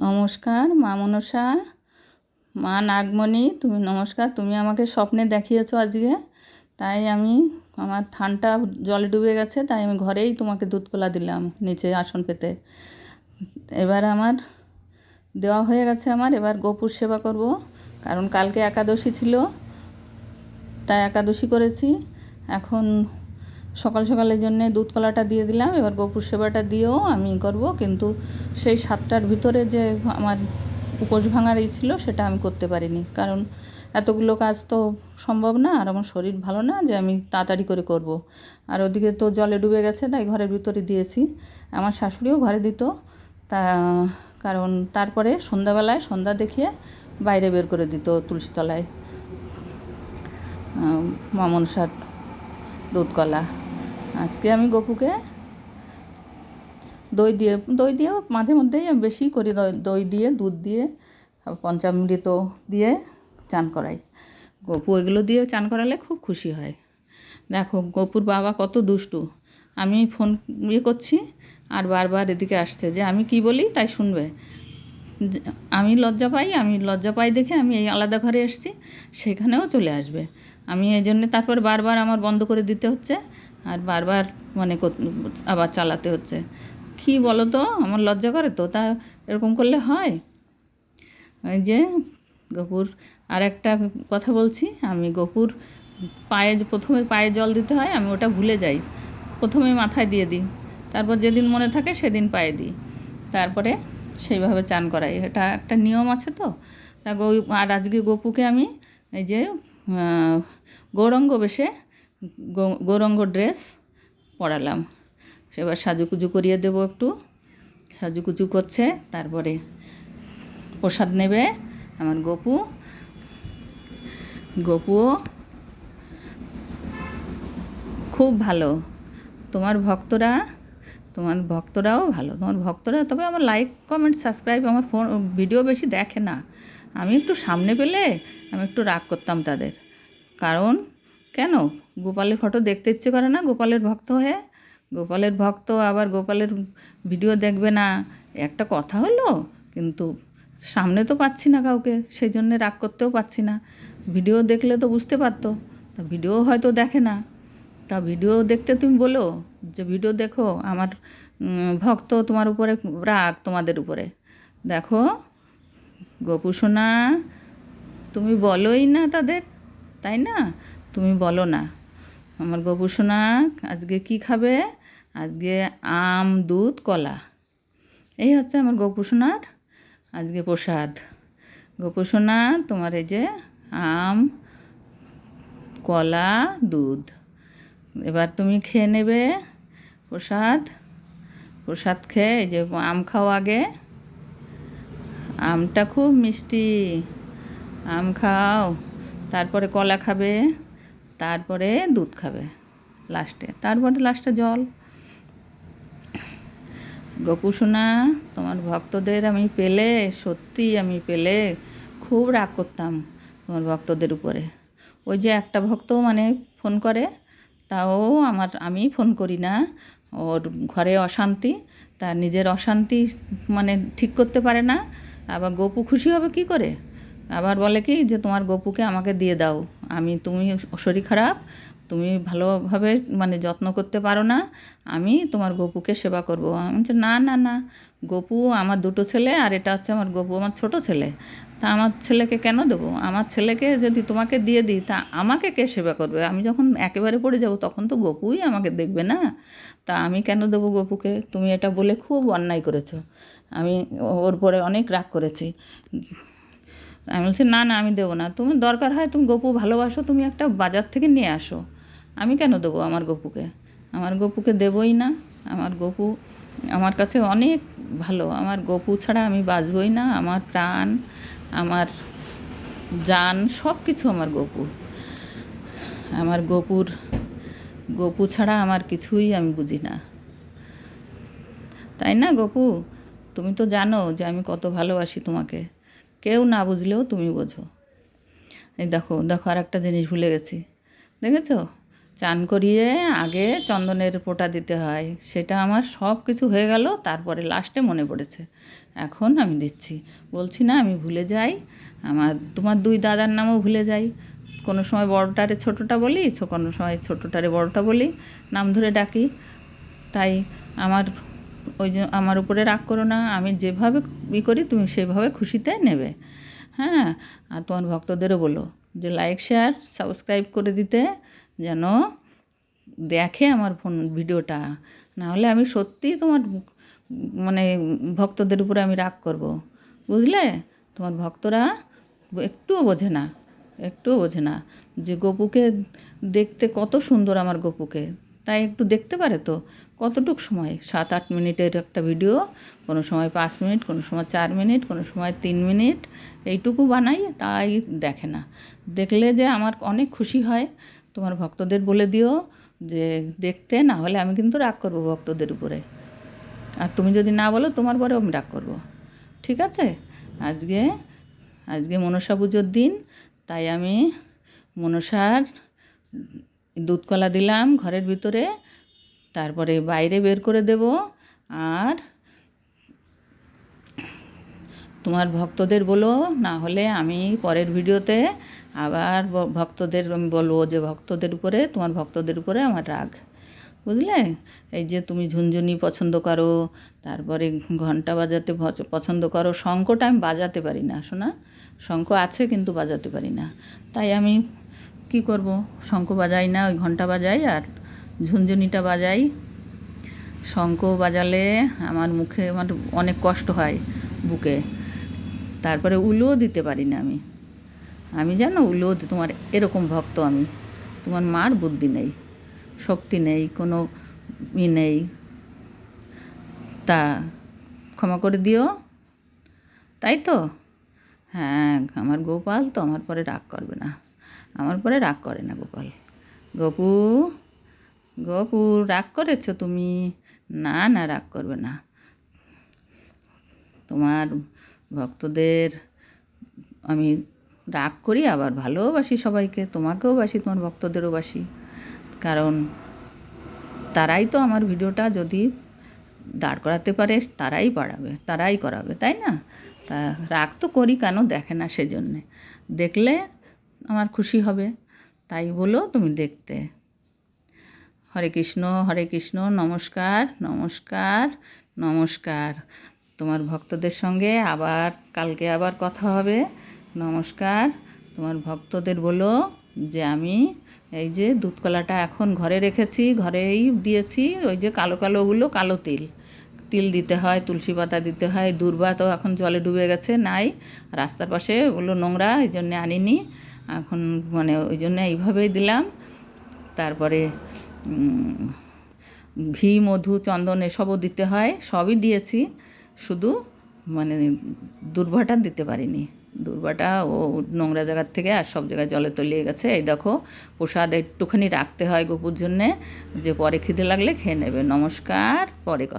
নমস্কার মা মনসা, মা নাগমণি, তুমি নমস্কার। তুমি আমাকে স্বপ্নে দেখিয়েছো আজকে, তাই আমি আমার থানটা জলে ডুবে গেছে, তাই আমি ঘরেই তোমাকে দুধ কলা দিলাম নিচে আসন পেতে। এবার আমার দেওয়া হয়ে গেছে, এবার গোপুর সেবা করব, কারণ কালকে একাদশী ছিল, তাই একাদশী করেছি। এখন সকাল সকালের জন্যে দুধ কলাটা দিয়ে দিলাম, এবার গোপুর সেবাটা দিয়েও আমি করব, কিন্তু সেই 7টার ভিতরে যে আমার উপোস ভাঙার ছিল সেটা আমি করতে পারিনি, কারণ এতগুলো কাজ তো সম্ভব না, আর আমার শরীর ভালো না যে আমি তাড়াতাড়ি করে করব। আর ওদিকে তো জলে ডুবে গেছে, তাই ঘরের ভিতরে দিয়েছি। আমার শাশুড়িও ঘরে দিত, তা কারণ তারপরে সন্ধ্যাবেলায় সন্ধ্যা দেখিয়ে বাইরে বের করে দিত তুলসীতলায় মা মনসার দুধ কলা। আজকে আমি গপুকে দই দিয়েও মাঝে মধ্যেই আমি বেশি করি, দই দিয়ে দুধ দিয়ে পঞ্চামৃত দিয়ে চান করাই। গপু এগুলো দিয়ে চান করালে খুব খুশি হয়। দেখো গপুর বাবা কত দুষ্টু, আমি ফোন করছি আর বারবার এদিকে আসছে যে আমি কি বলি তাই শুনবে। আমি লজ্জা পাই দেখে আমি এই আলাদা ঘরে এসেছি, সেখানেও চলে আসবে। আমি এই জন্যে তারপর বারবার আমার বন্ধ করে দিতে হচ্ছে, আর বারবার আবার চালাতে হচ্ছে। কি বলো তো, আমার লজ্জা করে তো, তা এরকম করলে হয়? ওই যে গপুর আর একটা কথা বলছি, আমি গপুর প্রথমে পায়ে জল দিতে হয়, আমি ওটা ভুলে যাই, প্রথমে মাথায় দিয়ে দিই, তারপর যেদিন মনে থাকে সেদিন পায়ে দিই, তারপরে সেইভাবে চান করাই। এটা একটা নিয়ম আছে তো। তা আর আজকে গপুকে আমি এই যে গৌরঙ্গ বেশে গৌরঙ্গ ড্রেস পরালাম, সেবার সাজুকুজু করিয়ে দেবো, একটু সাজুকুজু করছে, তারপরে প্রসাদ নেবে আমার গপুও খুব ভালো। তোমার ভক্তরাও ভালো, তবে আমার লাইক কমেন্ট সাবস্ক্রাইব, আমার ভিডিও বেশি দেখে না। আমি একটু সামনে পেলে আমি একটু রাগ করতাম তাদের, কারণ কেন গোপালের ফটো দেখতে ইচ্ছে করে না, গোপালের ভক্ত আবার গোপালের ভিডিও দেখবে না, একটা কথা হলো। কিন্তু সামনে তো পাচ্ছি না কাউকে, সেই জন্যে রাগ করতেও পারছি না। ভিডিও দেখলে তো বুঝতে পারতো, তা ভিডিও হয়তো দেখে না। তা ভিডিও দেখতে তুমি বলো যে ভিডিও দেখো, আমার ভক্ত তোমার উপরে রাগ, তোমাদের উপরে। দেখো গপু সোনা, তুমি বলোই না তাদের, তাই না? তুমি বলো না। আমার গপু সোনা আজকে কি খাবে? আজকে আম দুধ কলা, এই হচ্ছে আমার গপু সোনার আজকে প্রসাদ। গপু সোনা, তোমার এই যে আম কলা দুধ, এবার তুমি খেয়ে নেবে প্রসাদ খেয়ে। এই যে আম খাও আগে, আমটা খুব মিষ্টি, আম খাও, তারপরে কলা খাবে, তারপরে দুধ খাবে তারপরে লাস্টে জল। গপু সোনা, তোমার ভক্তদের আমি পেলে খুব রাগ করতাম তোমার ভক্তদের উপরে। ওই যে একটা ভক্ত ফোন করে, তাও আমি ফোন করি না, ওর ঘরে অশান্তি, তার নিজের অশান্তি ঠিক করতে পারে না, আবার গপু খুশি হবে কি করে? আবার বলে কি যে তোমার গপুকে আমাকে দিয়ে দাও, তুমি শরীর খারাপ, তুমি ভালোভাবে যত্ন করতে পারো না, আমি তোমার গপুকে সেবা করব। আমি বলছি না না না, গপু আমার দুটো ছেলে, আর এটা হচ্ছে আমার গপু, আমার ছোট ছেলে, তা আমার ছেলেকে কেন দেবো? আমার ছেলেকে যদি তোমাকে দিয়ে দিই, তা আমাকে কে সেবা করবে? আমি যখন একেবারে পড়ে যাব তখন তো গপুই আমাকে দেখবে না, তা আমি কেন দেবো গপুকে? তুমি এটা বলে খুব অন্যায় করেছো। আমি ওর পরে অনেক রাগ করেছি। আমি বলছি না না, আমি দেবো না। তুমি দরকার হয় তুমি গপু ভালোবাসো, তুমি একটা বাজার থেকে নিয়ে আসো, আমি কেন দেবো আমার গপুকে দেবই না। আমার গপু আমার কাছে অনেক ভালো, আমার গপু ছাড়া আমি বাঁচবই না, আমার প্রাণ, আমার জান, সব কিছু আমার গপু ছাড়া আমার কিছুই আমি বুঝি না, তাই না গপু? তুমি তো জানো যে আমি কত ভালোবাসি তোমাকে, কেউ না বুঝলেও তুমি বোঝো। এই দেখো আর একটা জিনিস ভুলে গেছি, দেখেছো? চান করিয়ে আগে চন্দনের ফোঁটা দিতে হয়। সেটা আমার সব কিছু হয়ে গেল, তারপরে লাস্টে মনে পড়েছে, এখন আমি দিচ্ছি। বলছি না আমি ভুলে যাই, তোমার দুই দাদার নামও ভুলে যাই। কোনো সময় বড়টারে ছোটোটা বলি, কোনো সময় ছোটোটারে বড়টা বলি, নাম ধরে ডাকি। তাই আমার আমার উপরে রাগ করো না, আমি যেভাবে করি তুমি সেভাবে খুশিতে নেবে। হ্যাঁ, আর তোমার ভক্তদেরও বলো যে লাইক শেয়ার সাবস্ক্রাইব করে দিতে, যেন দেখে আমার ভিডিওটা। নাহলে আমি সত্যিই তোমার মানে ভক্তদের উপরে আমি রাগ করব, বুঝলে? তোমার ভক্তরা একটুও বোঝে না যে গপুকে দেখতে কত সুন্দর আমার গপুকে। তাই একটু দেখতে পারে তো, কতটুক সময় 7-8 মিনিটের একটা ভিডিও, কোনো সময় 5 মিনিট, কোনো সময় 4 মিনিট, কোনো সময় 3 মিনিট, এইটুকু বানাই, তাই দেখে না। দেখলে যে আমার অনেক খুশি হয়। তোমার ভক্তদের বলে দিও যে দেখতে, না হলে আমি কিন্তু রাগ করব ভক্তদের উপরে। আর তুমি যদি না বলো তোমার পরে আমি রাগ করব, ঠিক আছে? আজকে মনসা পুজোর দিন, তাই আমি মনসার দুধ কলা দিলাম ঘরের ভিতরে, তারপরে বাইরে বের করে দেব। আর তোমার ভক্তদের বলো, না হলে আমি পরের ভিডিওতে আবার ভক্তদের আমি বলবো যে তোমার ভক্তদের উপরে আমার রাগ, বুঝলে? এই যে তুমি ঝুনঝুনি পছন্দ করো, তারপরে ঘন্টা বাজাতে পছন্দ করো, শঙ্খটা আমি বাজাতে পারি না শোনা, শঙ্খ আছে কিন্তু বাজাতে পারি না। তাই আমি কি করব, শঙ্খ বাজাই না, ওই ঘন্টা বাজাই আর ঝুনঝুনিটা বাজাই। শঙ্খ বাজালে আমার মুখে আমার অনেক কষ্ট হয় বুকে। তারপরে উলুও দিতে পারি না আমি জানো, উলুও তোমার এরকম ভক্ত আমি, তোমার মার বুদ্ধি নেই, শক্তি নেই, কোনো নেই, তা ক্ষমা করে দিও, তাই তো? হ্যাঁ, আমার গোপাল তো আমার পরে রাগ করবে না, আমার পরে রাগ করে না গোপাল। গপু রাগ করেছো তুমি? না রাগ করবে না। তোমার ভক্তদের আমি রাগ করি, আবার ভালোবাসি সবাইকে, তোমাকেও বাসি, তোমার ভক্তদেরও বাসি। কারণ তারাই তো আমার ভিডিওটা যদি দাঁড় করাতে পারে, তারাই করাবে, তাই না? তা রাগ তো করি কেন, দেখে না সেজন্যে, দেখলে আমার খুশি হবে, তাই বলো তুমি দেখতে। হরে কৃষ্ণ, নমস্কার। তোমার ভক্তদের সঙ্গে কালকে আবার কথা হবে। নমস্কার। তোমার ভক্তদের বলো যে আমি এই যে দুধ কলাটা এখন ঘরে রেখেছি, ঘরেই দিয়েছি, ওই যে কালোগুলো কালো তিল দিতে হয়, তুলসী পাতা দিতে হয়, দূর্বা তো এখন জলে ডুবে গেছে, নাই, রাস্তার পাশে ওগুলো নোংরা, এই জন্যে আনিনি এখন, মানে ওই জন্যে এইভাবেই দিলাম। তারপরে ঘি, মধু, চন্দন এসবও দিতে হয়, সবই দিয়েছি, শুধু মানে দূর্বাটা দিতে পারিনি। দূর্বাটা ও নোংরা জায়গার থেকে আর সব জায়গায় জলে তলিয়ে গেছে। এই দেখো, প্রসাদ একটুখানি রাখতে হয় গপুর জন্যে, যে পরে খিদে লাগলে খেয়ে নেবে। নমস্কার, পরে কথা।